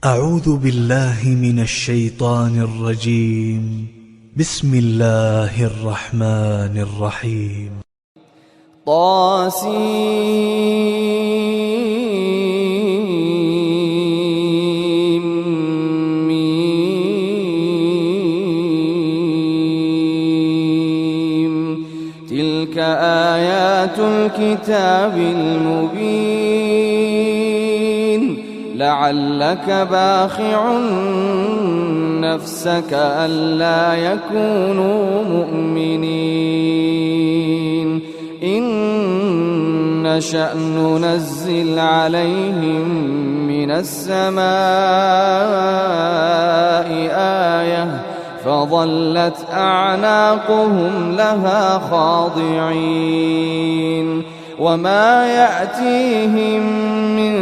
أعوذ بالله من الشيطان الرجيم. بسم الله الرحمن الرحيم. تلك آيات الكتاب المبين لعلك باخع نفسك ألا يكونوا مؤمنين إن نشأ ننزل عليهم من السماء آية فظلت أعناقهم لها خاضعين وما يأتيهم من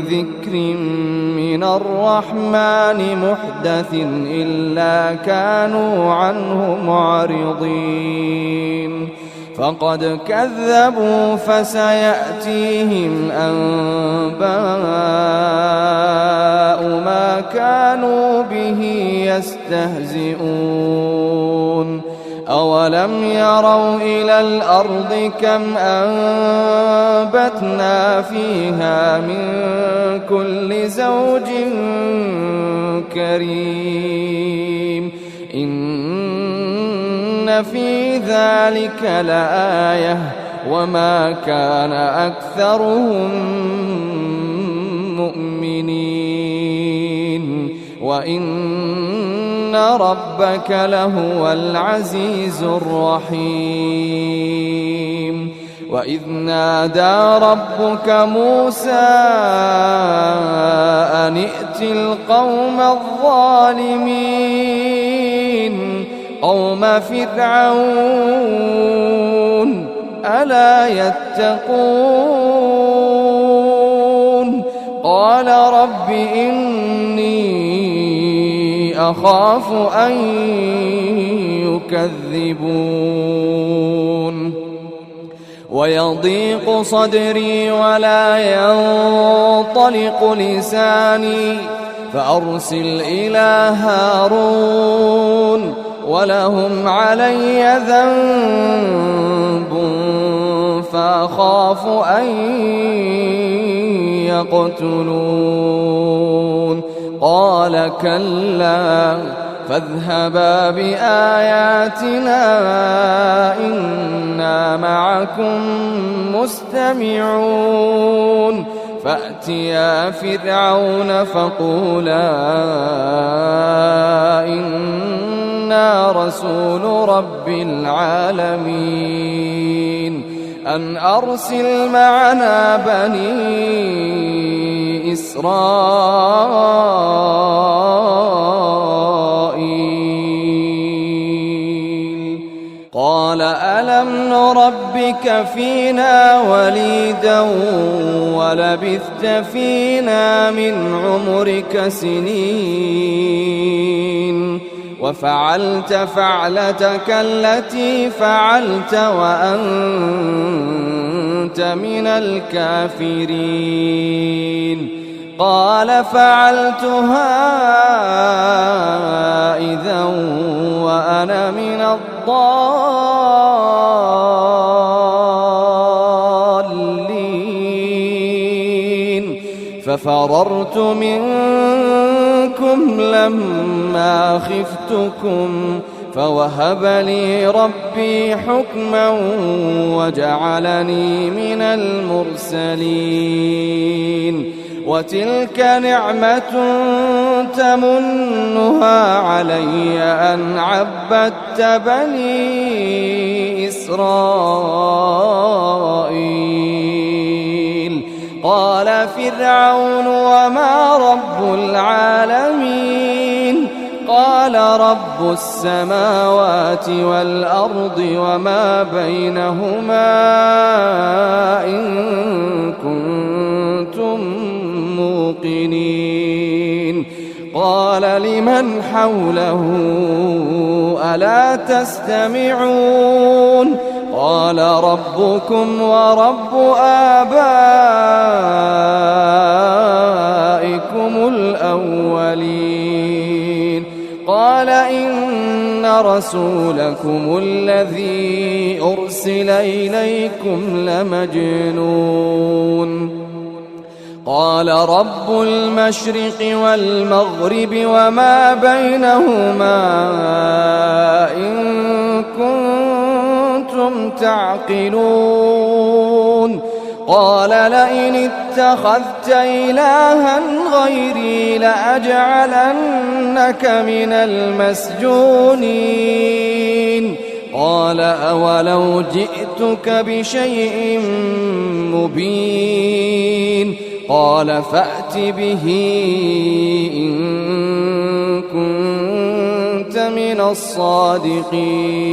ذكر من الرحمن محدث إلا كانوا عنه معرضين فقد كذبوا فسيأتيهم أنباء ما كانوا به يستهزئون أولم يروا إلى الأرض كم أنبتنا فيها من كل زوج كريم إن في ذلك لآية وما كان أكثرهم مؤمنين وإن ربك لهو العزيز الرحيم وإذ نادى ربك موسى أن ائت القوم الظالمين قوم فرعون ألا يتقون قال رب إني أخاف أن يكذبون ويضيق صدري ولا ينطلق لساني فأرسل إلى هارون ولهم علي ذنب فأخاف أن يقتلون قال كلا فاذهبا بآياتنا إنا معكم مستمعون فأتيا فرعون فقولا إنا رسول رب العالمين أن أرسل معنا بني إسرائيل قال ألم نربك فينا وليدا ولبثت فينا من عمرك سنين وفعلت فعلتك التي فعلت وأنت من الكافرين قال فعلتها إذا وأنا من الضالين ففررت منكم لما خفتكم فوهب لي ربي حكما وجعلني من المرسلين وتلك نعمة تمنها علي أن عبدت بني إسرائيل قال فرعون وما رب العالمين قال رب السماوات والأرض وما بينهما إن كنتم موقنين قال لمن حوله ألا تستمعون قال ربكم ورب آبائكم رسولكم الذي أرسل إليكم لمجنون قال رب المشرق والمغرب وما بينهما إن كنتم تعقلون قال لئن اتخذت إلها غيري لأجعلنك من المسجونين قال أولو جئتك بشيء مبين قال فأت به إن كنت من الصادقين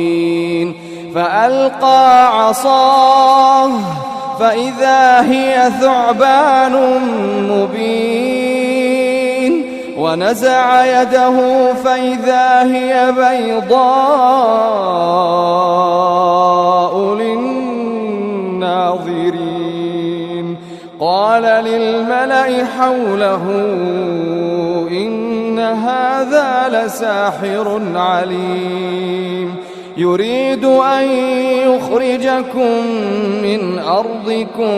فألقى عصاه فإذا هي ثعبان مبين ونزع يده فإذا هي بيضاء للناظرين قال للملأ حوله إن هذا لساحر عليم يريد أن يخرجكم من أرضكم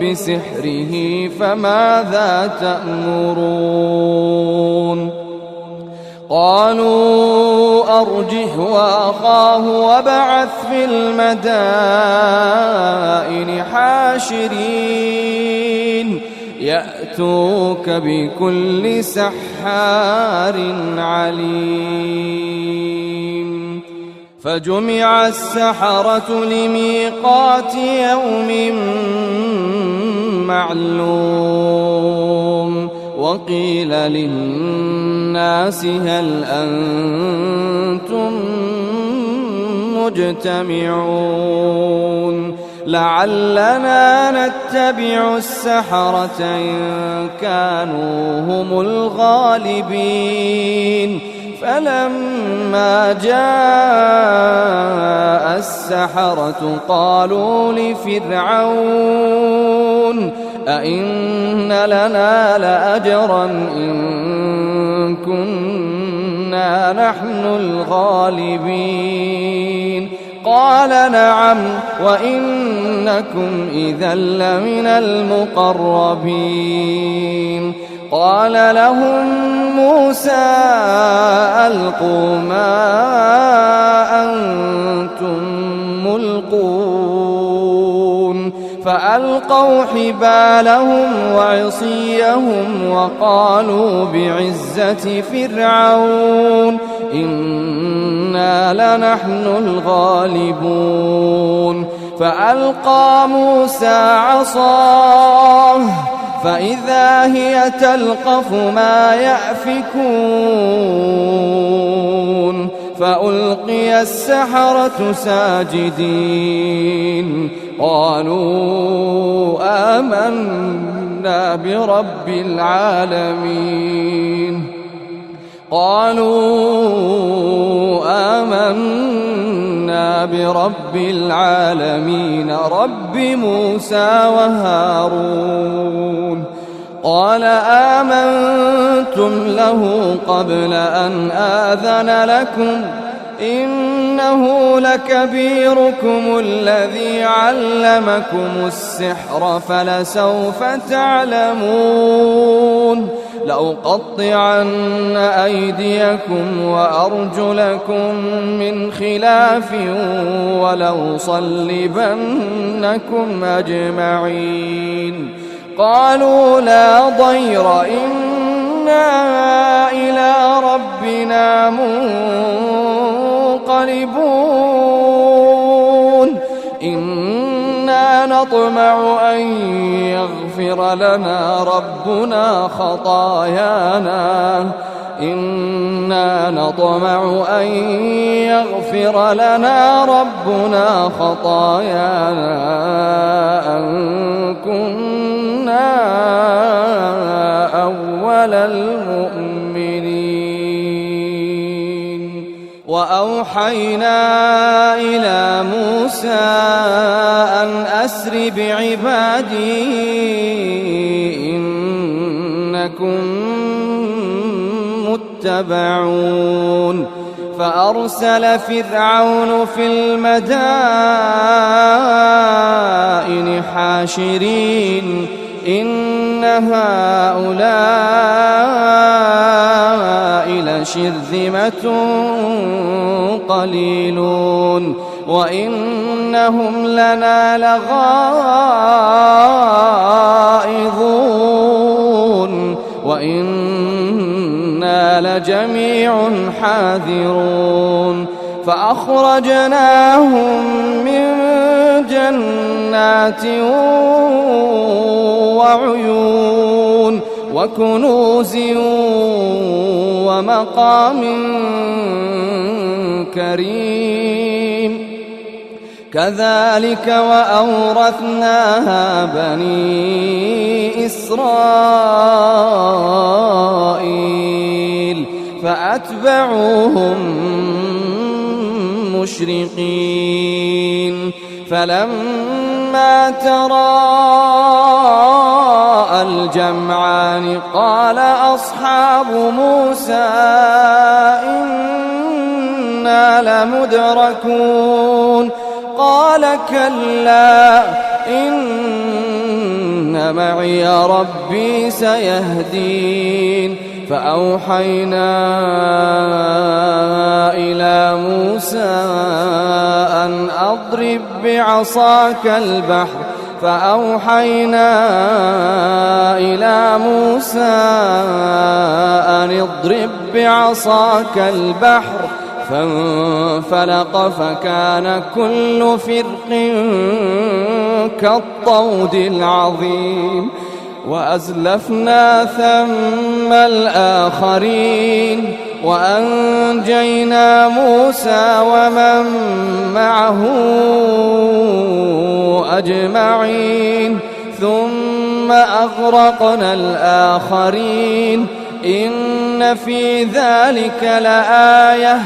بسحره فماذا تأمرون قالوا أرجه وأخاه وابعث في المدائن حاشرين يأتوك بكل سحار عليم فجمع السحرة لميقات يوم معلوم وقيل للناس هل أنتم مجتمعون لعلنا نتبع السحرة إن كانوا هم الغالبين فلما جاء السحرة قالوا لفرعون أئن لنا لأجرا إن كنا نحن الغالبين قال نعم وإنكم إذا لمن المقربين قال لهم موسى ألقوا ما أنتم ملقون فألقوا حبالهم وعصيهم وقالوا بعزة فرعون إنا لنحن الغالبون فألقى موسى عصاه فإذا هي تلقف ما يأفكون فألقي السحرة ساجدين قالوا آمنا برب العالمين رب موسى وهارون قال آمنتم له قبل أن آذن لكم إنه لكبيركم الذي علمكم السحر فلسوف تعلمون لأقطعن أيديكم وأرجلكم من خلاف ولأصلبنكم أجمعين قالوا لا ضير إنا إلى ربنا منقلبون إنا نطمع أن يغفر لنا ربنا خطايانا أن كنا أول المؤمنين وأوحينا إلى موسى أن أسر بعبادي إنكم متبعون فأرسل فرعون في المدائن حاشرين إن هؤلاء لشرذمة قليلون وإنهم لنا لغائظون وإنا لجميع حاذرون فأخرجناهم من جنات وعيون وكنوز ومقام كريم كذلك وأورثناها بني إسرائيل فأتبعوهم مشرقين فلما تراءى الجمعان قال أصحاب موسى إنا لمدركون قال كلا إن معي ربي سيهدين فأوحينا إلى موسى أن أضرب بعصاك البحر إلى موسى أن اضرب بعصاك البحر فانفلق فكان كل فرق كالطود العظيم وأزلفنا ثم الآخرين وأنجينا موسى ومن معه أجمعين ثم أغرقنا الآخرين إن في ذلك لآية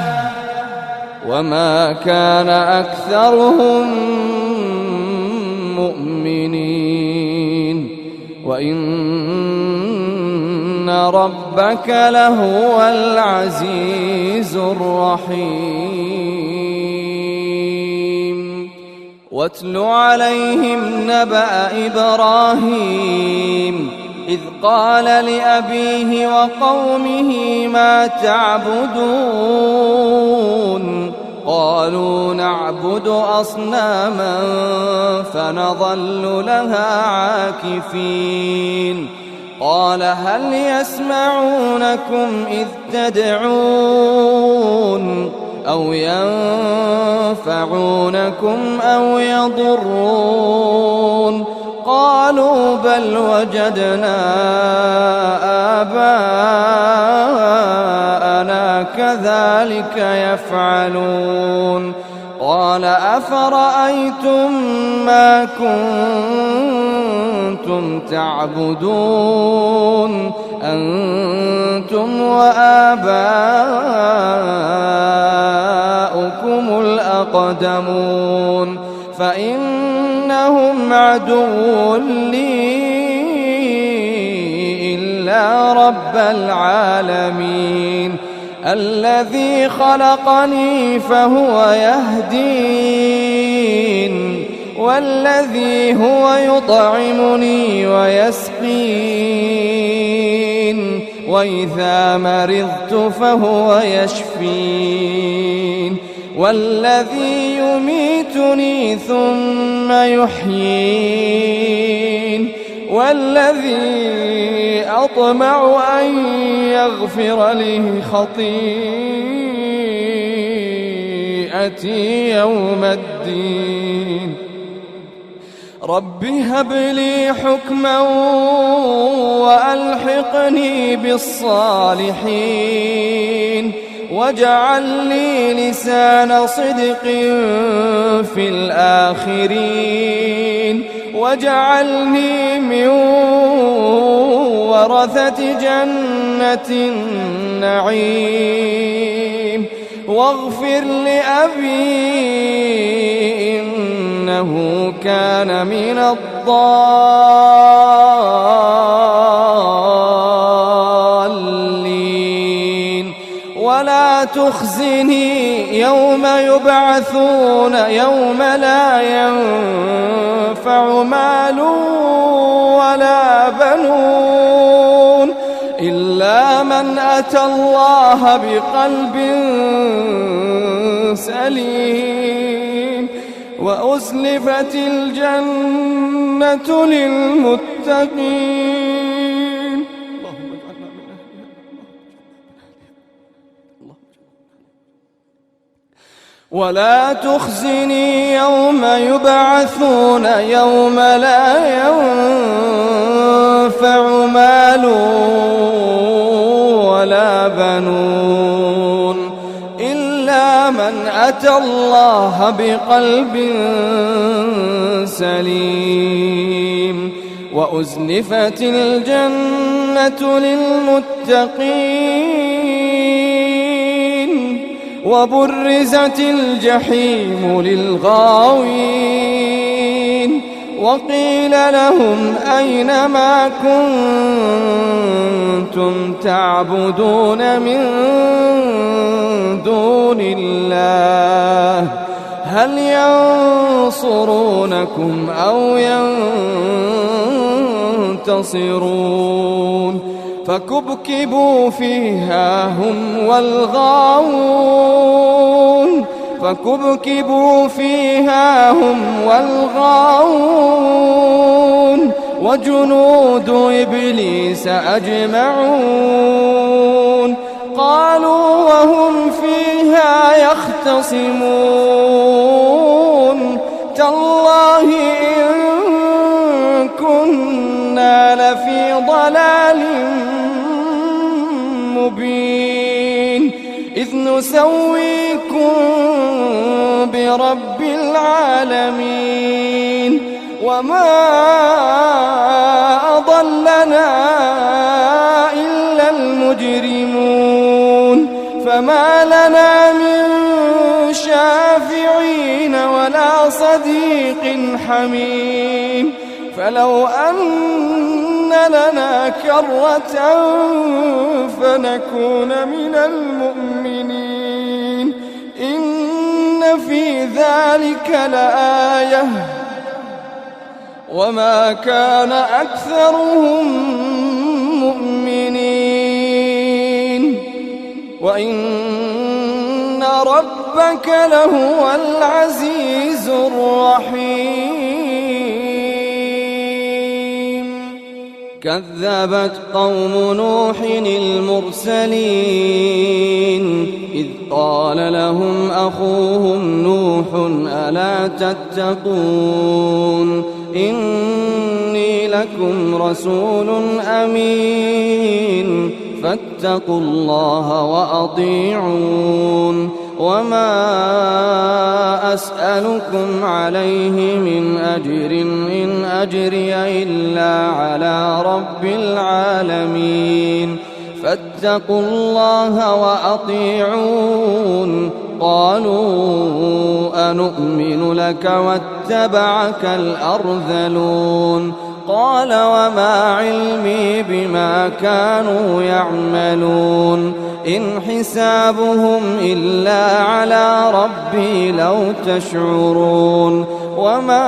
وما كان أكثرهم مؤمنين وإن ربك لهو العزيز الرحيم واتل عليهم نبأ إبراهيم إذ قال لأبيه وقومه ما تعبدون قالوا نعبد أصناما فنظل لها عاكفين قال هل يسمعونكم إذ تدعون أو ينفعونكم أو يضرون قالوا بل وجدنا آباءنا كذلك يفعلون قال أفرأيتم ما كنتم تعبدون أنتم وآباؤكم الأقدمون فإنهم عدو لي إلا رب العالمين الذي خلقني فهو يهدين والذي هو يطعمني ويسقين وإذا مرضت فهو يشفين والذي يميتني ثم يحيين والذي أطمع أن يغفر لي خطيئتي يوم الدين رب هب لي حكما وألحقني بالصالحين واجعل لي لسان صدق في الآخرين واجعلني من ورثة جنة النعيم واغفر لأبي إنه كان من الضالين ولا تخزني يوم يبعثون يوم لا ينفع مال ولا بنون إلا من أتى الله بقلب سليم وأزلفت الجنة للمتقين. ولا تخزني يوم يبعثون يوم لا ينفع مال ولا بنون إلا من أتى الله بقلب سليم وأزلفت الجنة للمتقين وبرزت الجحيم للغاوين وقيل لهم أين ما كنتم تعبدون من دون الله هل ينصرونكم أو ينتصرون فكبكبوا فيها هم والغاوون وجنود إبليس أجمعون قالوا وهم فيها يختصمون تالله إن كنا لفي ضلال مبين إذ نسويكم برب العالمين وما أضلنا إلا المجرمون فما لنا من شافعين ولا صديق حميم فلو أن لنا كرة فنكون من المؤمنين إن في ذلك لآية وما كان أكثرهم مؤمنين وإن ربك لهو العزيز الرحيم كذبت قوم نوح المرسلين إذ قال لهم أخوهم نوح ألا تتقون إني لكم رسول أمين فاتقوا الله وأطيعون وما أسألكم عليه من أجر إن أجري إلا على رب العالمين فاتقوا الله وأطيعون قالوا أنؤمن لك واتبعك الأرذلون قال وما علمي بما كانوا يعملون إن حسابهم إلا على ربي لو تشعرون وما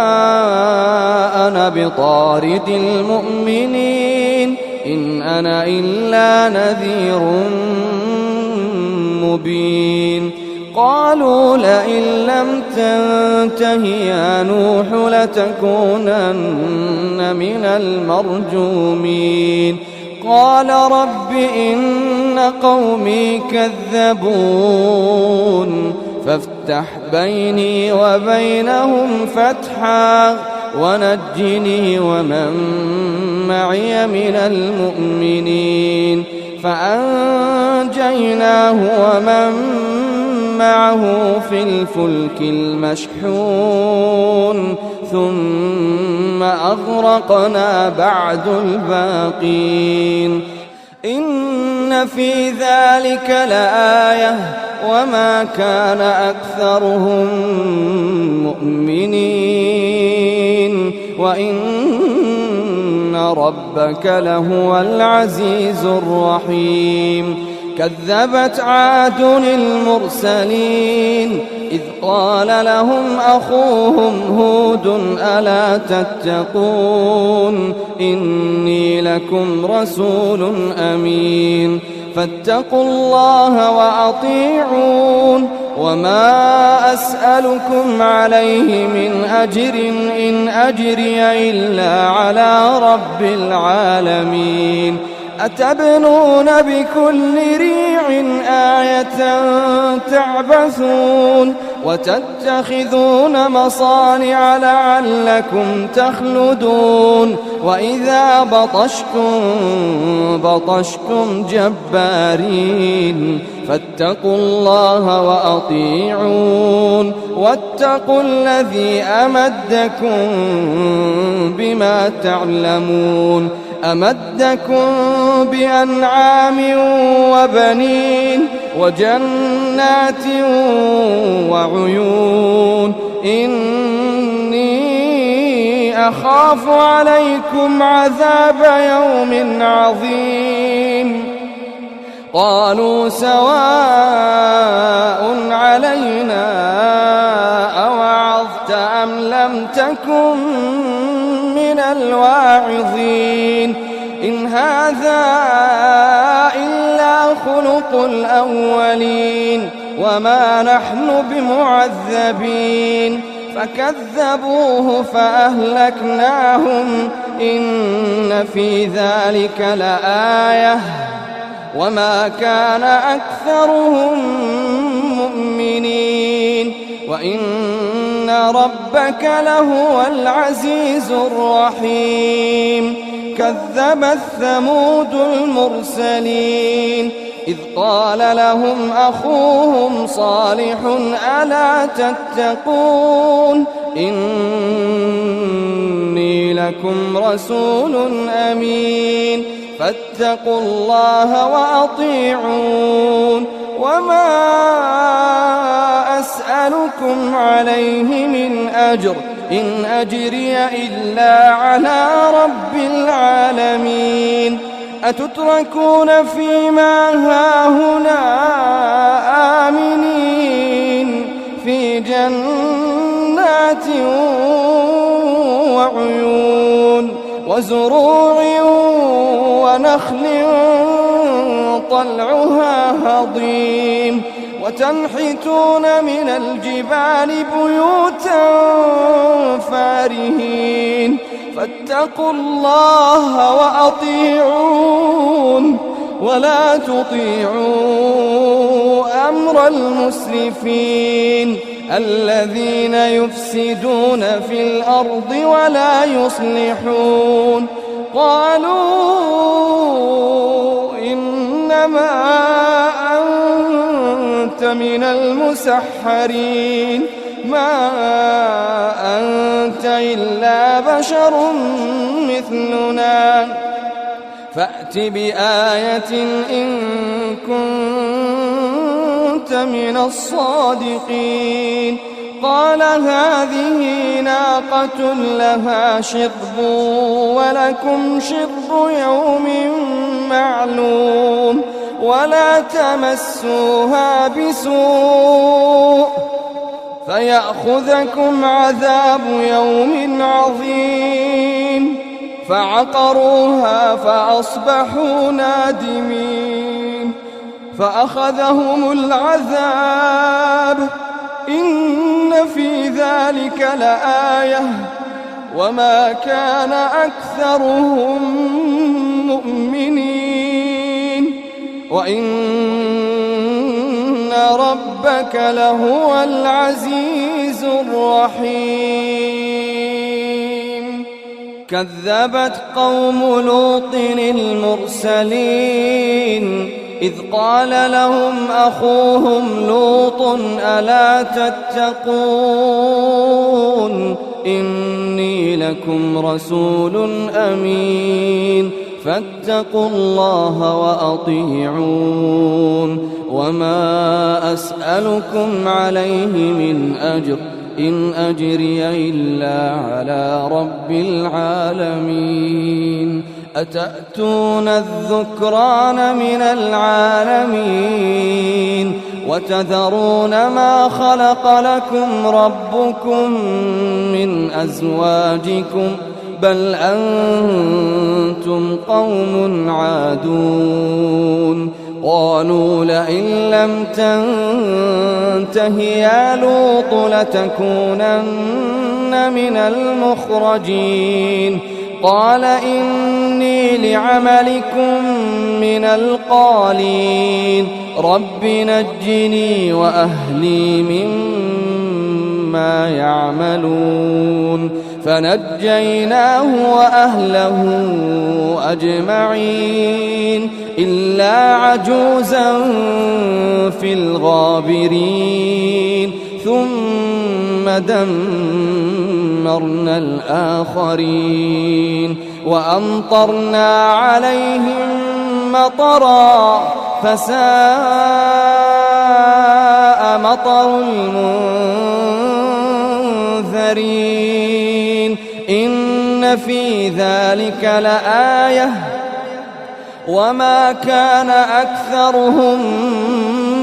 أنا بطارد المؤمنين إن أنا إلا نذير مبين قالوا لئن لم تنته يا نوح لتكونن من المرجومين قال رب إن قومي كذبون فافتح بيني وبينهم فتحا ونجني ومن معي من المؤمنين فأنجيناه ومن معه في الفلك المشحون ثم أغرقنا بعد الباقين إن في ذلك لآية وما كان أكثرهم مؤمنين وإن ربك لهو العزيز الرحيم كذبت عاد المرسلين إذ قال لهم أخوهم هود ألا تتقون إني لكم رسول أمين فاتقوا الله وأطيعون وما أسألكم عليه من أجر إن أجري إلا على رب العالمين أتبنون بكل ريع آية تعبثون وتتخذون مصانع لعلكم تخلدون وإذا بطشتم جبارين فاتقوا الله وأطيعون واتقوا الذي أمدكم بما تعلمون أمدكم بأنعام وبنين وجنات وعيون إني أخاف عليكم عذاب يوم عظيم قالوا سواء علينا أوعظت أم لم تكن من الواعظين إن هذا إلا خلق الأولين وما نحن بمعذبين فكذبوه فأهلكناهم إن في ذلك لآية وما كان أكثرهم مؤمنين وإن ربك لهو العزيز الرحيم كذبت ثمود المرسلين إذ قال لهم أخوهم صالح ألا تتقون إني لكم رسول أمين فاتقوا الله وأطيعون وما أسألكم عليه من أجر إن أجري إلا على رب العالمين أتتركون فيما هاهنا آمنين في جنات وعيون وزروع ونخل طلعها هضيم وتنحتون من الجبال بيوتا فارهين فاتقوا الله وأطيعون ولا تطيعوا أمر المسرفين الذين يفسدون في الأرض ولا يصلحون قالوا إنما أنت من المسحرين ما أنت إلا بشر مثلنا فأت بآية إن كنت من الصادقين قال هذه ناقة لها شرب ولكم شرب يوم معلوم ولا تمسوها بسوء فيأخذكم عذاب يوم عظيم فعقروها فأصبحوا نادمين فأخذهم العذاب إن في ذلك لآية وما كان أكثرهم مؤمنين وإن ربك لهو العزيز الرحيم كذبت قوم لوط المرسلين إذ قال لهم أخوهم لوط ألا تتقون إني لكم رسول أمين فاتقوا الله وأطيعون وما أسألكم عليه من أجر إن أجري إلا على رب العالمين أتأتون الذكران من العالمين وتذرون ما خلق لكم ربكم من أزواجكم بل أنتم قوم عادون قالوا لئن لم تنته يا لوط لتكونن من المخرجين قال إني لعملكم من القالين رب نجني وأهلي مما يعملون فنجيناه وأهله أجمعين إلا عجوزا في الغابرين ثم دمرنا الآخرين وأمطرنا عليهم مطرا فساء مطر المنذرين إن في ذلك لآية وما كان أكثرهم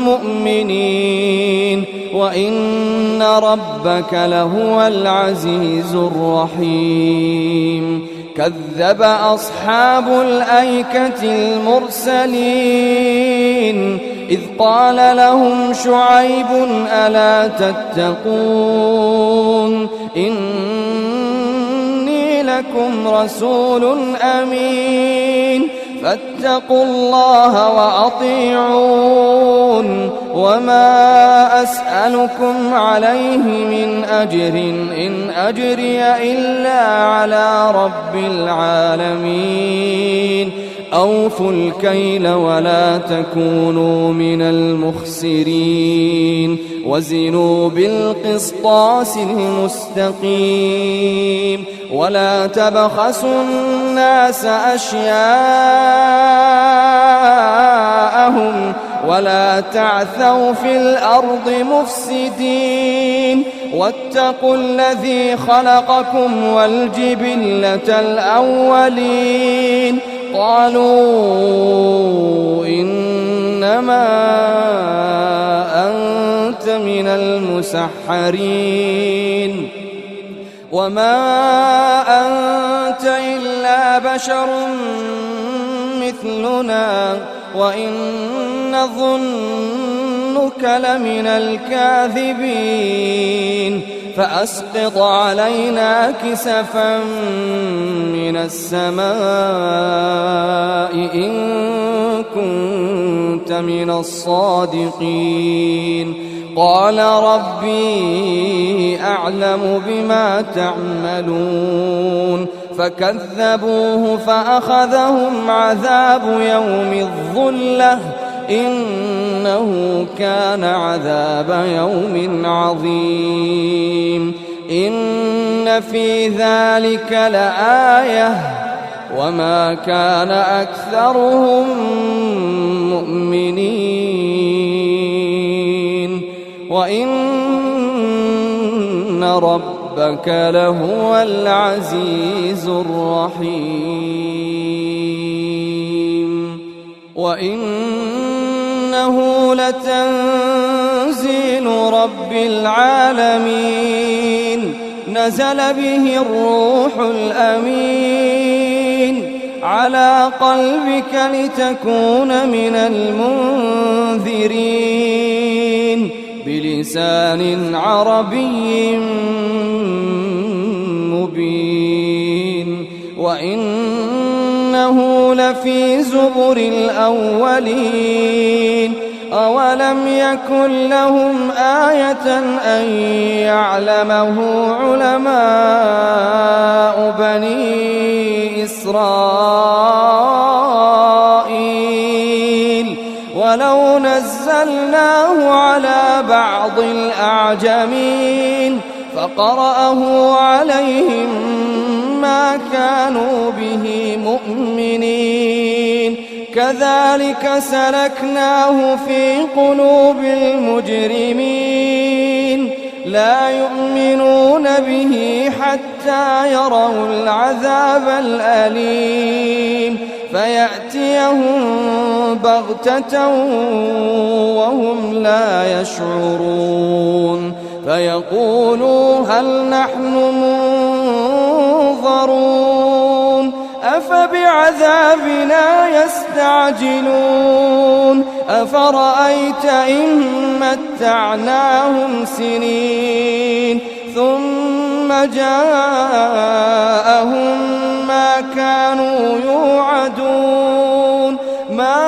مؤمنين وإن ربك لهو العزيز الرحيم كذب أصحاب الأيكة المرسلين إذ قال لهم شعيب ألا تتقون إني لكم رسول أمين فاتقوا الله وأطيعون وما أسألكم عليه من أجر إن أجري إلا على رب العالمين أوفوا الكيل ولا تكونوا من المخسرين وزنوا بالقسطاس المستقيم ولا تبخسوا الناس أشياءهم ولا تعثوا في الأرض مفسدين واتقوا الذي خلقكم والجبلة الأولين قالوا إنما أنت من المسحرين وما أنت إلا بشر مثلنا وإن نظنك لمن الكاذبين فأسقط علينا كسفا من السماء إن كنت من الصادقين قال ربي أعلم بما تعملون فكذبوه فأخذهم عذاب يوم الظلة إنه كان عذاب يوم عظيم إن في ذلك لآية وما كان أكثرهم مؤمنين وإن ربك لهو العزيز الرحيم وإنه لتنزيل رب العالمين نزل به الروح الأمين على قلبك لتكون من المنذرين بلسان عربي مبين وإنه لفي زبر الأولين أولم يكن لهم آية أن يعلمه علماء بني إسرائيل ولو نزلناه على بعض الأعجمين فقرأه عليهم ما كانوا به مؤمنين كذلك سلكناه في قلوب المجرمين لا يؤمنون به حتى يروا العذاب الأليم فيأتيهم بغتة وهم لا يشعرون فيقولوا هل نحن منظرون أفبعذابنا يستعجلون أفرأيت إن متعناهم سنين ثم جاءهم ما كانوا يوعدون ما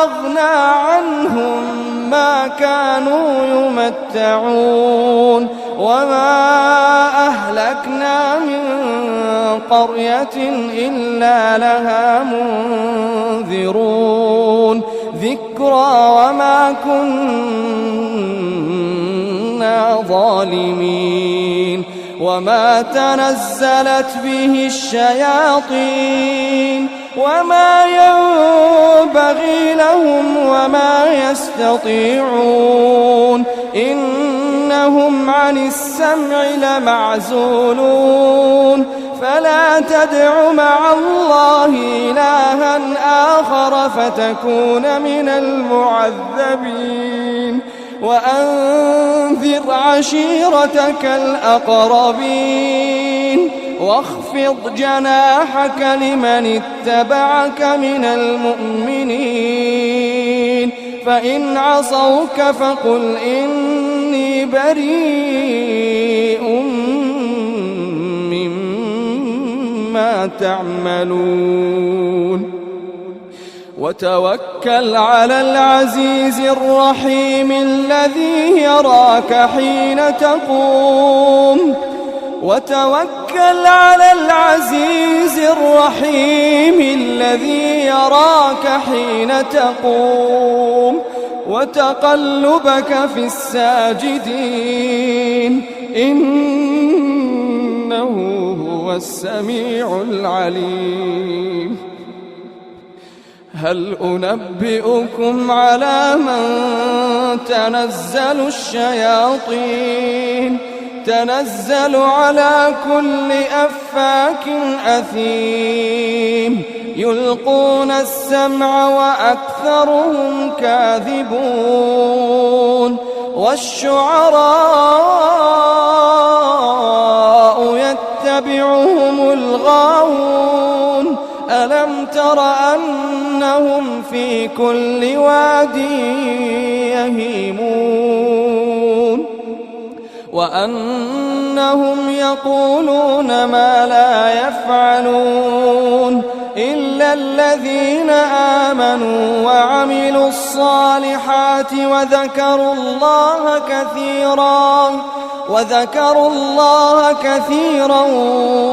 أغنى عنهم ما كانوا يمتعون وما أهلكنا من قرية إلا لها منذرون ذكرى وما كنا ظالمين وما تنزلت به الشياطين وما ينبغي لهم وما يستطيعون إنهم عن السمع لمعزولون فلا تدع مع الله إلها آخر فتكون من المعذبين وأنذر عشيرتك الأقربين واخفض جناحك لمن اتبعك من المؤمنين فإن عصوك فقل إني بريء مما تعملون وتوكل على العزيز الرحيم الذي يراك حين تقوم وتوكل على العزيز الرحيم الذي يراك حين تقوم وتقلبك في الساجدين إنه هو السميع العليم هل أنبئكم على من تنزل الشياطين تنزل على كل أفاك أثيم يلقون السمع وأكثرهم كاذبون والشعراء يتبعهم الغاوون ألم تر أنهم في كل واد يهيمون وأنهم يقولون ما لا يفعلون إلا الذين آمنوا وعملوا الصالحات وذكروا الله كثيرا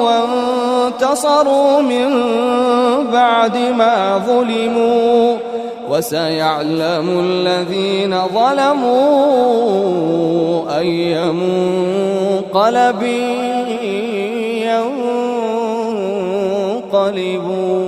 وانتصروا من بعد ما ظلموا وسيعلم الذين ظلموا أي منقلب ينقلبون